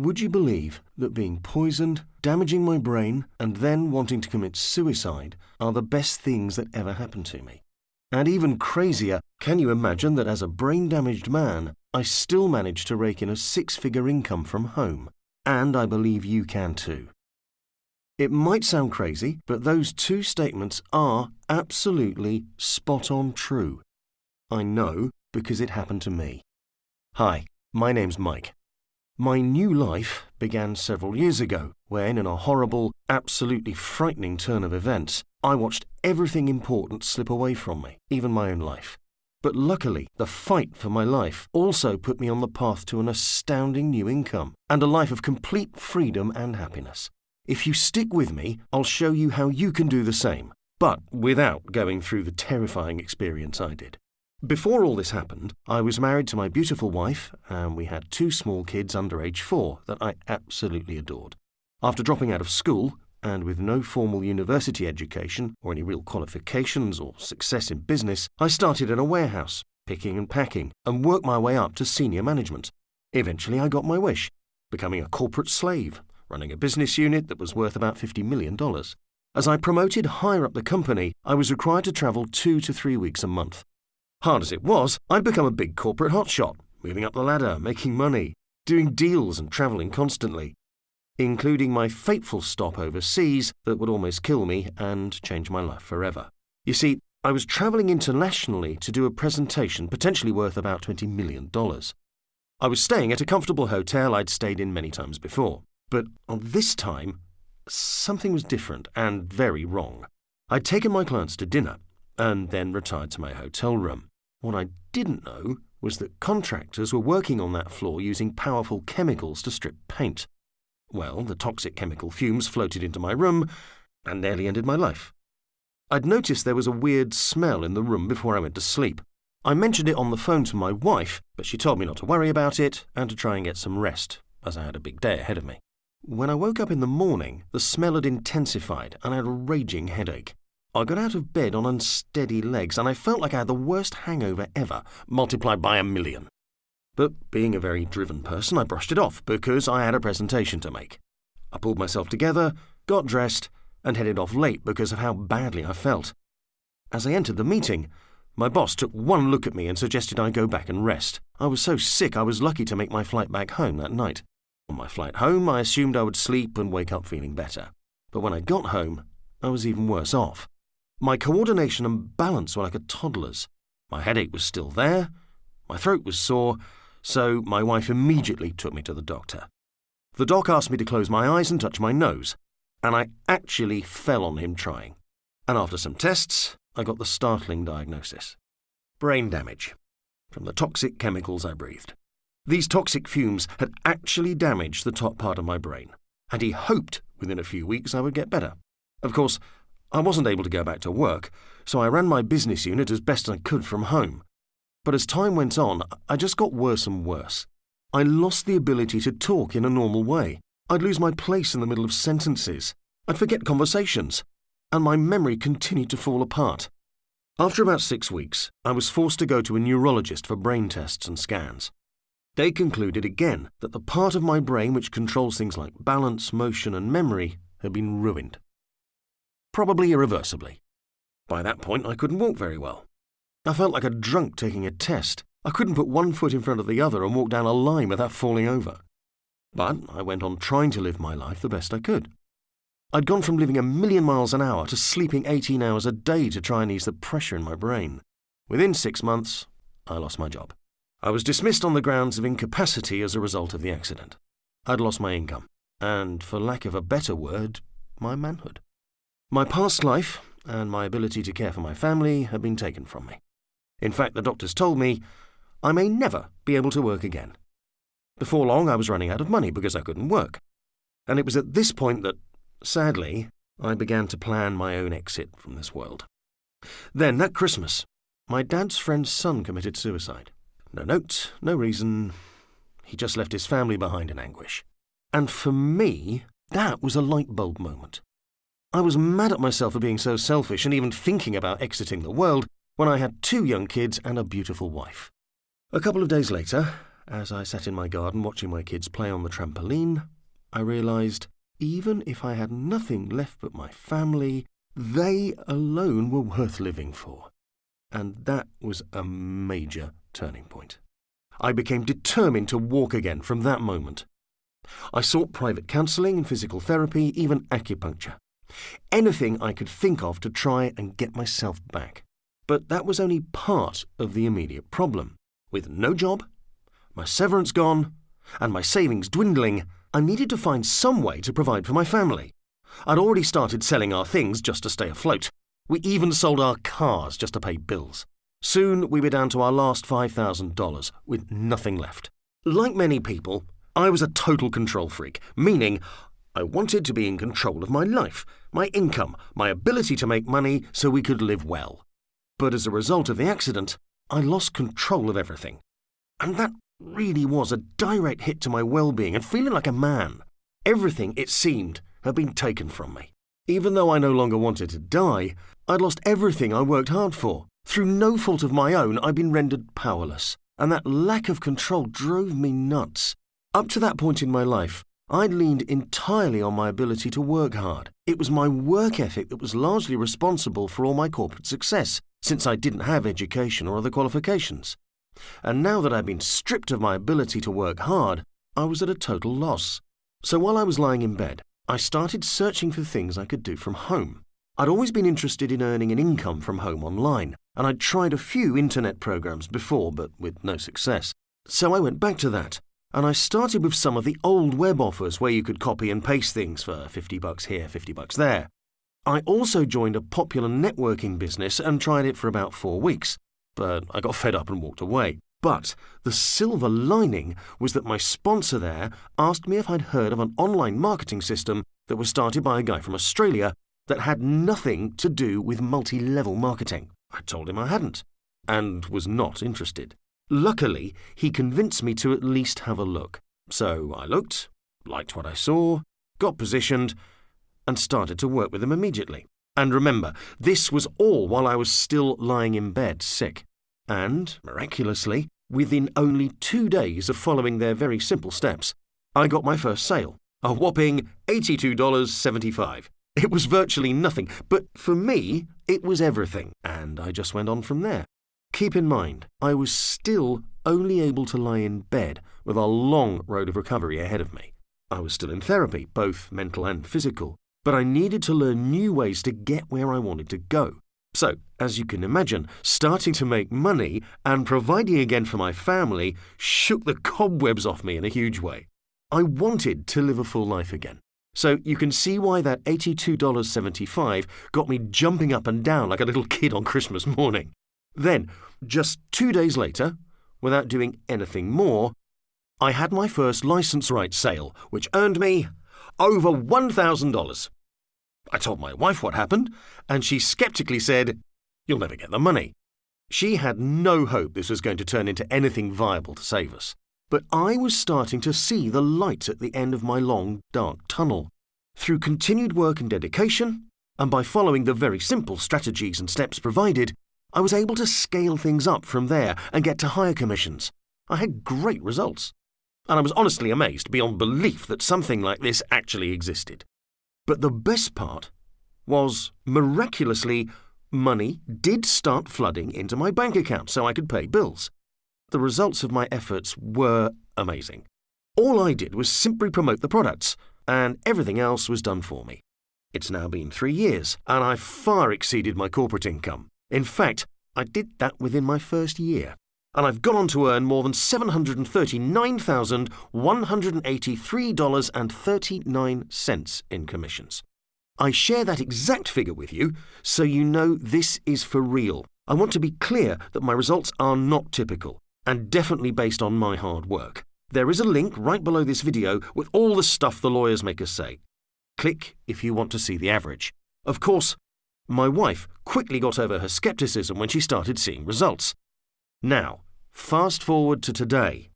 Would you believe that being poisoned, damaging my brain, and then wanting to commit suicide are the best things that ever happened to me? And even crazier, can you imagine that as a brain-damaged man, I still managed to rake in a six-figure income from home? And I believe you can too. It might sound crazy, but those two statements are absolutely spot-on true. I know because it happened to me. Hi, my name's Mike. My new life began several years ago when, in a horrible, absolutely frightening turn of events, I watched everything important slip away from me, even my own life. But luckily, the fight for my life also put me on the path to an astounding new income and a life of complete freedom and happiness. If you stick with me, I'll show you how you can do the same, but without going through the terrifying experience I did. Before all this happened, I was married to my beautiful wife, and we had two small kids under age 4 that I absolutely adored. After dropping out of school, and with no formal university education or any real qualifications or success in business, I started in a warehouse, picking and packing, and worked my way up to senior management. Eventually I got my wish, becoming a corporate slave, running a business unit that was worth about $50 million. As I promoted higher up the company, I was required to travel 2 to 3 weeks a month. Hard as it was, I'd become a big corporate hotshot, moving up the ladder, making money, doing deals and travelling constantly, including my fateful stop overseas that would almost kill me and change my life forever. You see, I was travelling internationally to do a presentation potentially worth about $20 million. I was staying at a comfortable hotel I'd stayed in many times before, but on this time, something was different and very wrong. I'd taken my clients to dinner and then retired to my hotel room. What I didn't know was that contractors were working on that floor using powerful chemicals to strip paint. Well, the toxic chemical fumes floated into my room and nearly ended my life. I'd noticed there was a weird smell in the room before I went to sleep. I mentioned it on the phone to my wife, but she told me not to worry about it and to try and get some rest, as I had a big day ahead of me. When I woke up in the morning, the smell had intensified and I had a raging headache. I got out of bed on unsteady legs and I felt like I had the worst hangover ever, multiplied by 1,000,000. But being a very driven person, I brushed it off because I had a presentation to make. I pulled myself together, got dressed, and headed off late because of how badly I felt. As I entered the meeting, my boss took one look at me and suggested I go back and rest. I was so sick I was lucky to make my flight back home that night. On my flight home, I assumed I would sleep and wake up feeling better. But when I got home, I was even worse off. My coordination and balance were like a toddler's. My headache was still there, my throat was sore, so my wife immediately took me to the doctor. The doc asked me to close my eyes and touch my nose, and I actually fell on him trying. And after some tests, I got the startling diagnosis. Brain damage from the toxic chemicals I breathed. These toxic fumes had actually damaged the top part of my brain, and he hoped within a few weeks I would get better. Of course, I wasn't able to go back to work, so I ran my business unit as best I could from home. But as time went on, I just got worse and worse. I lost the ability to talk in a normal way. I'd lose my place in the middle of sentences. I'd forget conversations. And my memory continued to fall apart. After about 6 weeks, I was forced to go to a neurologist for brain tests and scans. They concluded again that the part of my brain which controls things like balance, motion, and memory had been ruined. Probably irreversibly. By that point, I couldn't walk very well. I felt like a drunk taking a test. I couldn't put one foot in front of the other and walk down a line without falling over. But I went on trying to live my life the best I could. I'd gone from living 1,000,000 miles an hour to sleeping 18 hours a day to try and ease the pressure in my brain. Within 6 months, I lost my job. I was dismissed on the grounds of incapacity as a result of the accident. I'd lost my income, and for lack of a better word, my manhood. My past life and my ability to care for my family had been taken from me. In fact, the doctors told me I may never be able to work again. Before long, I was running out of money because I couldn't work. And it was at this point that, sadly, I began to plan my own exit from this world. Then, that Christmas, my dad's friend's son committed suicide. No note, no reason. He just left his family behind in anguish. And for me, that was a light bulb moment. I was mad at myself for being so selfish and even thinking about exiting the world when I had 2 young kids and a beautiful wife. A couple of days later, as I sat in my garden watching my kids play on the trampoline, I realised even if I had nothing left but my family, they alone were worth living for. And that was a major turning point. I became determined to walk again from that moment. I sought private counselling and physical therapy, even acupuncture. Anything I could think of to try and get myself back. But that was only part of the immediate problem. With no job, my severance gone, and my savings dwindling, I needed to find some way to provide for my family. I'd already started selling our things just to stay afloat. We even sold our cars just to pay bills. Soon we were down to our last $5,000 with nothing left. Like many people, I was a total control freak, meaning I wanted to be in control of my life, my income, my ability to make money so we could live well. But as a result of the accident, I lost control of everything. And that really was a direct hit to my well-being and feeling like a man. Everything, it seemed, had been taken from me. Even though I no longer wanted to die, I'd lost everything I worked hard for. Through no fault of my own, I'd been rendered powerless, and that lack of control drove me nuts. Up to that point in my life, I'd leaned entirely on my ability to work hard. It was my work ethic that was largely responsible for all my corporate success, since I didn't have education or other qualifications. And now that I'd been stripped of my ability to work hard, I was at a total loss. So while I was lying in bed, I started searching for things I could do from home. I'd always been interested in earning an income from home online, and I'd tried a few internet programs before, but with no success. So I went back to that, and I started with some of the old web offers where you could copy and paste things for $50 here, $50 there. I also joined a popular networking business and tried it for about 4 weeks, but I got fed up and walked away. But the silver lining was that my sponsor there asked me if I'd heard of an online marketing system that was started by a guy from Australia that had nothing to do with multi-level marketing. I told him I hadn't, and was not interested. Luckily, he convinced me to at least have a look. So I looked, liked what I saw, got positioned, and started to work with him immediately. And remember, this was all while I was still lying in bed sick. And, miraculously, within only 2 days of following their very simple steps, I got my first sale, a whopping $82.75. It was virtually nothing, but for me, it was everything, and I just went on from there. Keep in mind, I was still only able to lie in bed with a long road of recovery ahead of me. I was still in therapy, both mental and physical, but I needed to learn new ways to get where I wanted to go. So, as you can imagine, starting to make money and providing again for my family shook the cobwebs off me in a huge way. I wanted to live a full life again. So you can see why that $82.75 got me jumping up and down like a little kid on Christmas morning. Then, just 2 days later, without doing anything more, I had my first license rights sale, which earned me over $1,000. I told my wife what happened, and she skeptically said, "You'll never get the money." She had no hope this was going to turn into anything viable to save us. But I was starting to see the light at the end of my long, dark tunnel. Through continued work and dedication, and by following the very simple strategies and steps provided, I was able to scale things up from there and get to higher commissions. I had great results. And I was honestly amazed beyond belief that something like this actually existed. But the best part was, miraculously, money did start flooding into my bank account so I could pay bills. The results of my efforts were amazing. All I did was simply promote the products, and everything else was done for me. It's now been 3 years, and I've far exceeded my corporate income. In fact, I did that within my first year, and I've gone on to earn more than $739,183.39 in commissions. I share that exact figure with you, so you know this is for real. I want to be clear that my results are not typical, and definitely based on my hard work. There is a link right below this video with all the stuff the lawyers make us say. Click if you want to see the average. Of course, my wife quickly got over her skepticism when she started seeing results. Now, fast forward to today.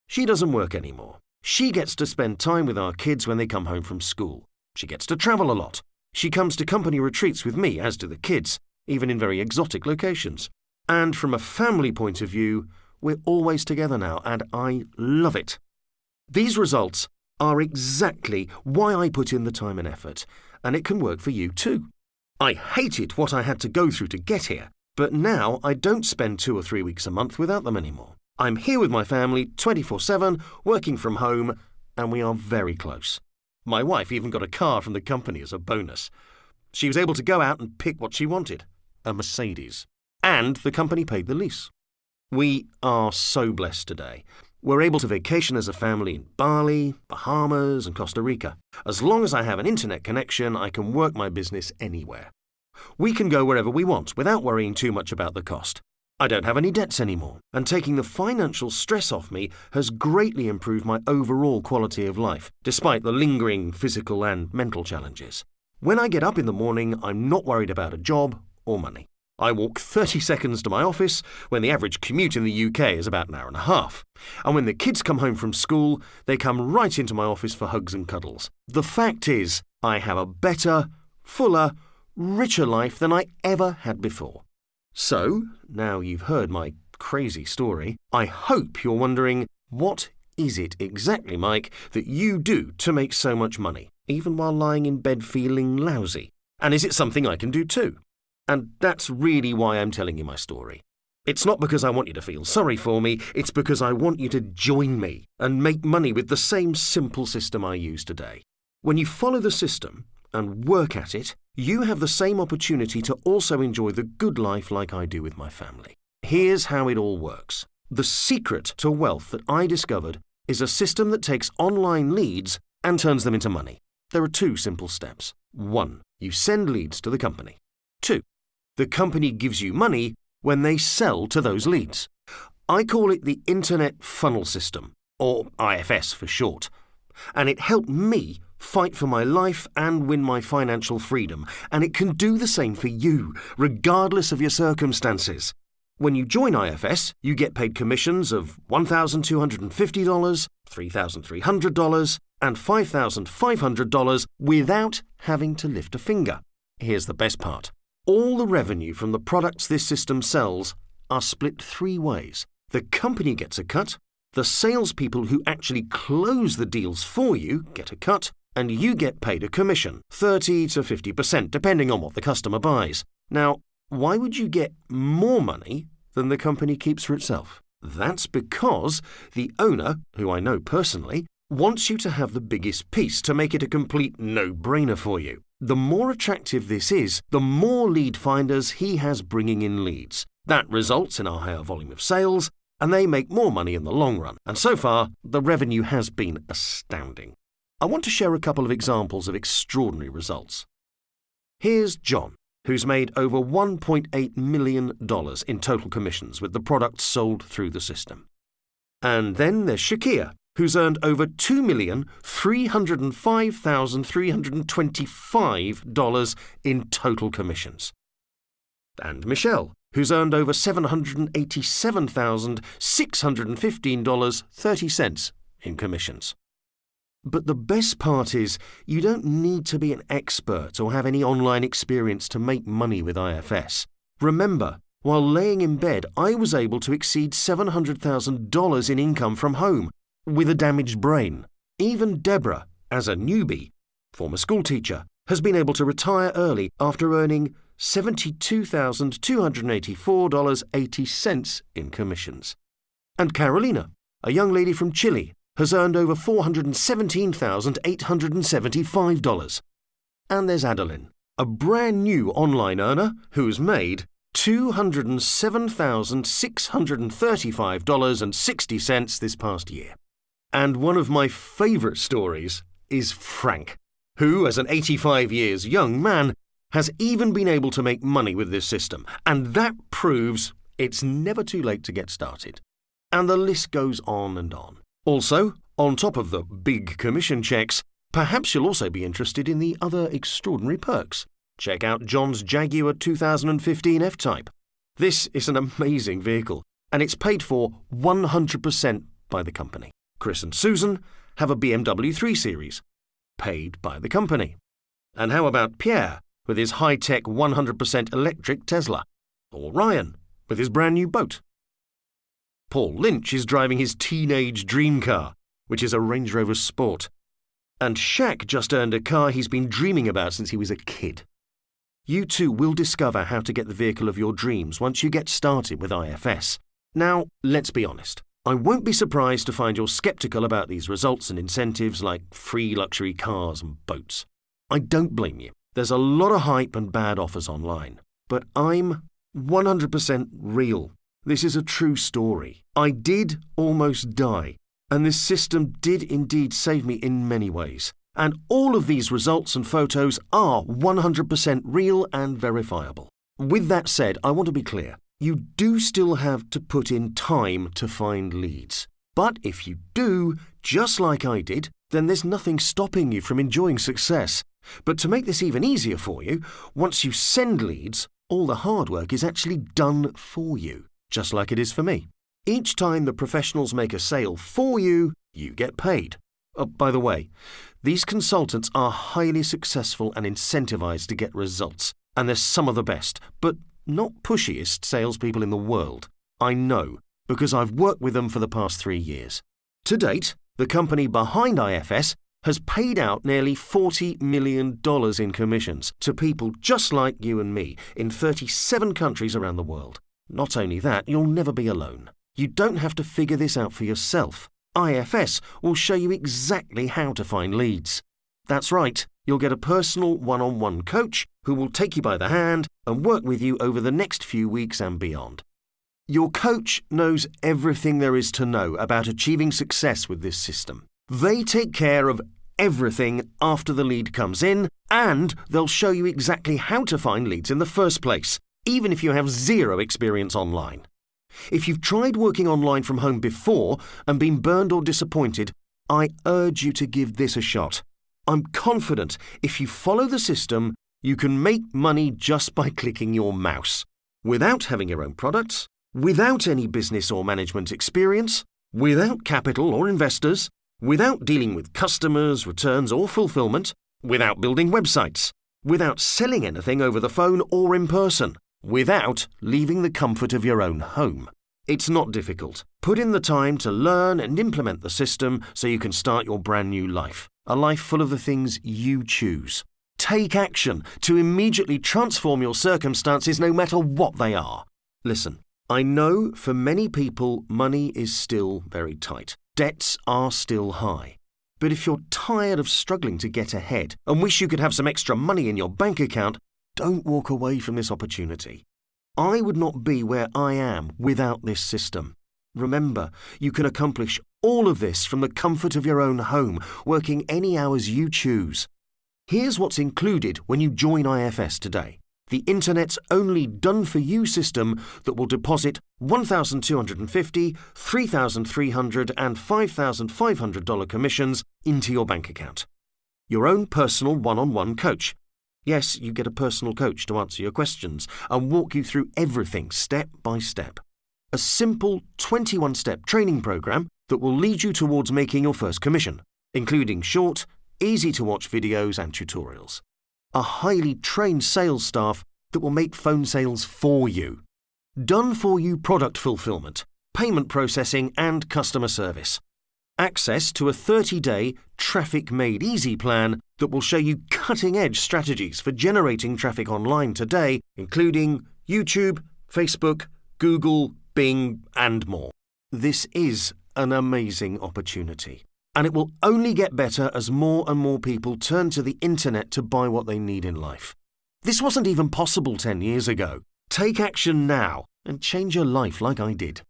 She doesn't work anymore. She gets to spend time with our kids when they come home from school. She gets to travel a lot. She comes to company retreats with me, as do the kids, even in very exotic locations. And from a family point of view, We're always together now, and I love it. These results are exactly why I put in the time and effort, and it can work for you too. I hated what I had to go through to get here, but now I don't spend 2 or 3 weeks a month without them anymore. I'm here with my family 24/7, working from home, and we are very close. My wife even got a car from the company as a bonus. She was able to go out and pick what she wanted, a Mercedes, and the company paid the lease. We are so blessed today. We're able to vacation as a family in Bali, Bahamas, and Costa Rica. As long as I have an internet connection, I can work my business anywhere. We can go wherever we want without worrying too much about the cost. I don't have any debts anymore, and taking the financial stress off me has greatly improved my overall quality of life, despite the lingering physical and mental challenges. When I get up in the morning, I'm not worried about a job or money. I walk 30 seconds to my office when the average commute in the UK is about an hour and a half. And when the kids come home from school, they come right into my office for hugs and cuddles. The fact is, I have a better, fuller, richer life than I ever had before. So, now you've heard my crazy story, I hope you're wondering, what is it exactly, Mike, that you do to make so much money, even while lying in bed feeling lousy? And is it something I can do too? And that's really why I'm telling you my story. It's not because I want you to feel sorry for me, it's because I want you to join me and make money with the same simple system I use today. When you follow the system and work at it, you have the same opportunity to also enjoy the good life like I do with my family. Here's how it all works. The secret to wealth that I discovered is a system that takes online leads and turns them into money. There are 2 simple steps. 1, you send leads to the company. 2, the company gives you money when they sell to those leads. I call it the Internet Funnel System, or IFS for short. And it helped me fight for my life and win my financial freedom. And it can do the same for you, regardless of your circumstances. When you join IFS, you get paid commissions of $1,250, $3,300, and $5,500 without having to lift a finger. Here's the best part. All the revenue from the products this system sells are split 3 ways. The company gets a cut, the salespeople who actually close the deals for you get a cut, and you get paid a commission, 30 to 50%, depending on what the customer buys. Now, why would you get more money than the company keeps for itself? That's because the owner, who I know personally, wants you to have the biggest piece to make it a complete no-brainer for you. The more attractive this is, the more lead finders he has bringing in leads. That results in a higher volume of sales, and they make more money in the long run. And so far, the revenue has been astounding. I want to share a couple of examples of extraordinary results. Here's John, who's made over $1.8 million in total commissions with the products sold through the system. And then there's Shakir, who's earned over $2,305,325 in total commissions. And Michelle, who's earned over $787,615.30 in commissions. But the best part is, you don't need to be an expert or have any online experience to make money with IFS. Remember, while laying in bed, I was able to exceed $700,000 in income from home, with a damaged brain. Even Deborah, as a newbie, former school teacher, has been able to retire early after earning $72,284.80 in commissions. And Carolina, a young lady from Chile, has earned over $417,875. And there's Adeline, a brand new online earner who's made $207,635.60 this past year. And one of my favourite stories is Frank, who, as an 85 years young man, has even been able to make money with this system. And that proves it's never too late to get started. And the list goes on and on. Also, on top of the big commission checks, perhaps you'll also be interested in the other extraordinary perks. Check out John's Jaguar 2015 F-Type. This is an amazing vehicle, and it's paid for 100% by the company. Chris and Susan have a BMW 3 Series, paid by the company. And how about Pierre with his high-tech 100% electric Tesla? Or Ryan with his brand new boat? Paul Lynch is driving his teenage dream car, which is a Range Rover Sport. And Shaq just earned a car he's been dreaming about since he was a kid. You too will discover how to get the vehicle of your dreams once you get started with IFS. Now, let's be honest. I won't be surprised to find you're skeptical about these results and incentives like free luxury cars and boats. I don't blame you. There's a lot of hype and bad offers online. But I'm 100% real. This is a true story. I did almost die, and this system did indeed save me in many ways. And all of these results and photos are 100% real and verifiable. With that said, I want to be clear. You do still have to put in time to find leads. But if you do, just like I did, then there's nothing stopping you from enjoying success. But to make this even easier for you, once you send leads, all the hard work is actually done for you, just like it is for me. Each time the professionals make a sale for you, you get paid. By the way, these consultants are highly successful and incentivized to get results, and they're some of the best, but not pushiest salespeople in the world. I know, because I've worked with them for the past 3 years. To date, the company behind IFS has paid out nearly $40 million in commissions to people just like you and me in 37 countries around the world. Not only that, you'll never be alone. You don't have to figure this out for yourself. IFS will show you exactly how to find leads. That's right, you'll get a personal one-on-one coach who will take you by the hand and work with you over the next few weeks and beyond. Your coach knows everything there is to know about achieving success with this system. They take care of everything after the lead comes in, and they'll show you exactly how to find leads in the first place, even if you have zero experience online. If you've tried working online from home before and been burned or disappointed, I urge you to give this a shot. I'm confident if you follow the system, you can make money just by clicking your mouse, without having your own products, without any business or management experience, without capital or investors, without dealing with customers, returns or fulfillment, without building websites, without selling anything over the phone or in person, without leaving the comfort of your own home. It's not difficult. Put in the time to learn and implement the system so you can start your brand new life, a life full of the things you choose. Take action to immediately transform your circumstances no matter what they are. Listen, I know for many people money is still very tight. Debts are still high. But if you're tired of struggling to get ahead and wish you could have some extra money in your bank account, don't walk away from this opportunity. I would not be where I am without this system. Remember, you can accomplish all of this from the comfort of your own home, working any hours you choose. Here's what's included when you join IFS today. The Internet's only done-for-you system that will deposit $1,250, $3,300 and $5,500 commissions into your bank account. Your own personal one-on-one coach. Yes, you get a personal coach to answer your questions and walk you through everything step by step. A simple 21-step training program that will lead you towards making your first commission, including short, easy-to-watch videos and tutorials. A highly trained sales staff that will make phone sales for you. Done-for-you product fulfillment, payment processing and customer service. Access to a 30-day Traffic Made Easy plan that will show you cutting-edge strategies for generating traffic online today, including YouTube, Facebook, Google, Bing, and more. This is an amazing opportunity, and it will only get better as more and more people turn to the internet to buy what they need in life. This wasn't even possible 10 years ago. Take action now and change your life like I did.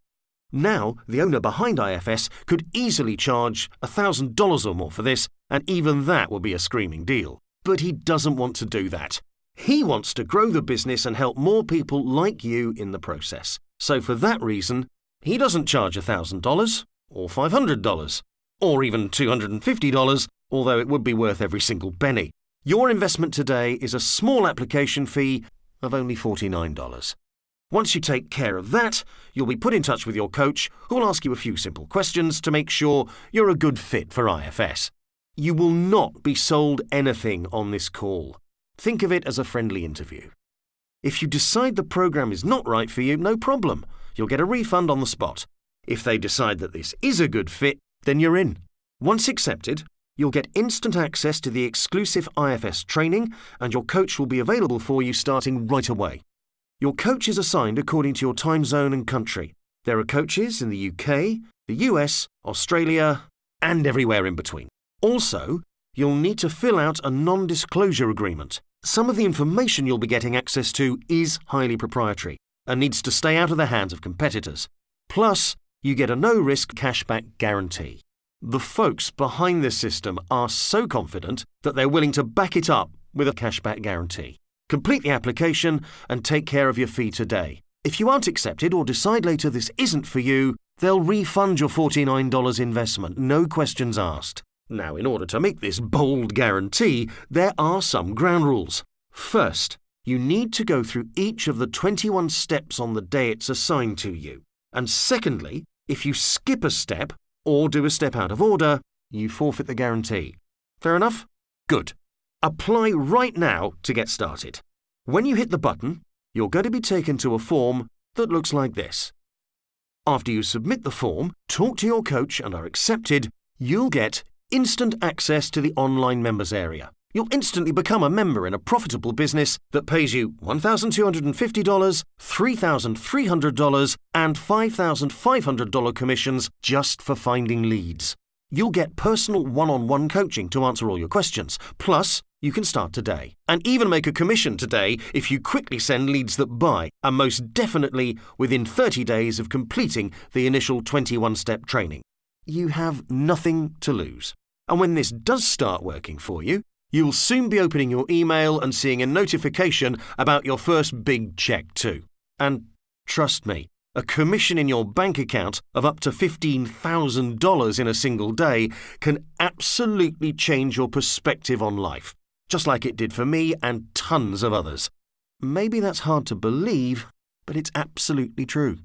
Now, the owner behind IFS could easily charge $1,000 or more for this, and even that will be a screaming deal. But he doesn't want to do that. He wants to grow the business and help more people like you in the process. So for that reason, he doesn't charge $1,000 or $500 or even $250, although it would be worth every single penny. Your investment today is a small application fee of only $49. Once you take care of that, you'll be put in touch with your coach who will ask you a few simple questions to make sure you're a good fit for IFS. You will not be sold anything on this call. Think of it as a friendly interview. If you decide the program is not right for you, no problem. You'll get a refund on the spot. If they decide that this is a good fit, then you're in. Once accepted, you'll get instant access to the exclusive IFS training, and your coach will be available for you starting right away. Your coach is assigned according to your time zone and country. There are coaches in the UK, the US, Australia, and everywhere in between. Also, you'll need to fill out a non-disclosure agreement. Some of the information you'll be getting access to is highly proprietary and needs to stay out of the hands of competitors. Plus, you get a no-risk cashback guarantee. The folks behind this system are so confident that they're willing to back it up with a cashback guarantee. Complete the application and take care of your fee today. If you aren't accepted or decide later this isn't for you, they'll refund your $49 investment, no questions asked. Now, in order to make this bold guarantee, there are some ground rules. First, you need to go through each of the 21 steps on the day it's assigned to you. And secondly, if you skip a step or do a step out of order, you forfeit the guarantee. Fair enough? Good. Apply right now to get started. When you hit the button, you're going to be taken to a form that looks like this. After you submit the form, talk to your coach and are accepted, you'll get instant access to the online members area. You'll instantly become a member in a profitable business that pays you $1,250, $3,300, and $5,500 commissions just for finding leads. You'll get personal one-on-one coaching to answer all your questions. Plus, you can start today and even make a commission today if you quickly send leads that buy, and most definitely within 30 days of completing the initial 21-step training. You have nothing to lose. And when this does start working for you, you'll soon be opening your email and seeing a notification about your first big check too. And trust me, a commission in your bank account of up to $15,000 in a single day can absolutely change your perspective on life, just like it did for me and tons of others. Maybe that's hard to believe, but it's absolutely true.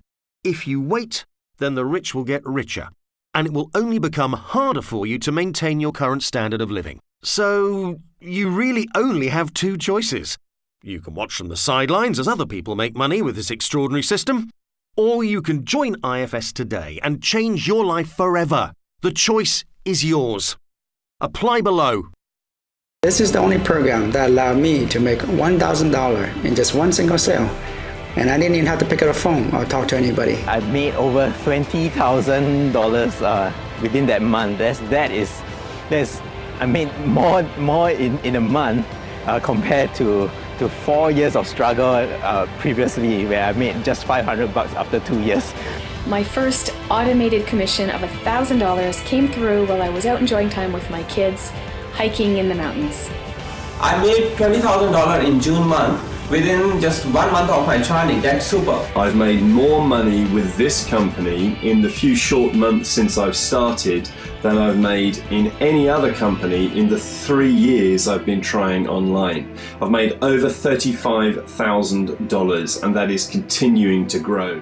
If you wait, then the rich will get richer, and it will only become harder for you to maintain your current standard of living. So, you really only have two choices. You can watch from the sidelines as other people make money with this extraordinary system, or you can join IFS today and change your life forever. The choice is yours. Apply below. This is the only program that allowed me to make $1,000 in just one single sale. And I didn't even have to pick up a phone or talk to anybody. I made over $20,000 within that month. I made more in a month compared to 4 years of struggle previously, where I made just $500 after 2 years. My first automated commission of $1,000 came through while I was out enjoying time with my kids, hiking in the mountains. I made $20,000 in June month within just 1 month of my training. That's super. I've made more money with this company in the few short months since I've started than I've made in any other company in the 3 years I've been trying online. I've made over $35,000, and that is continuing to grow.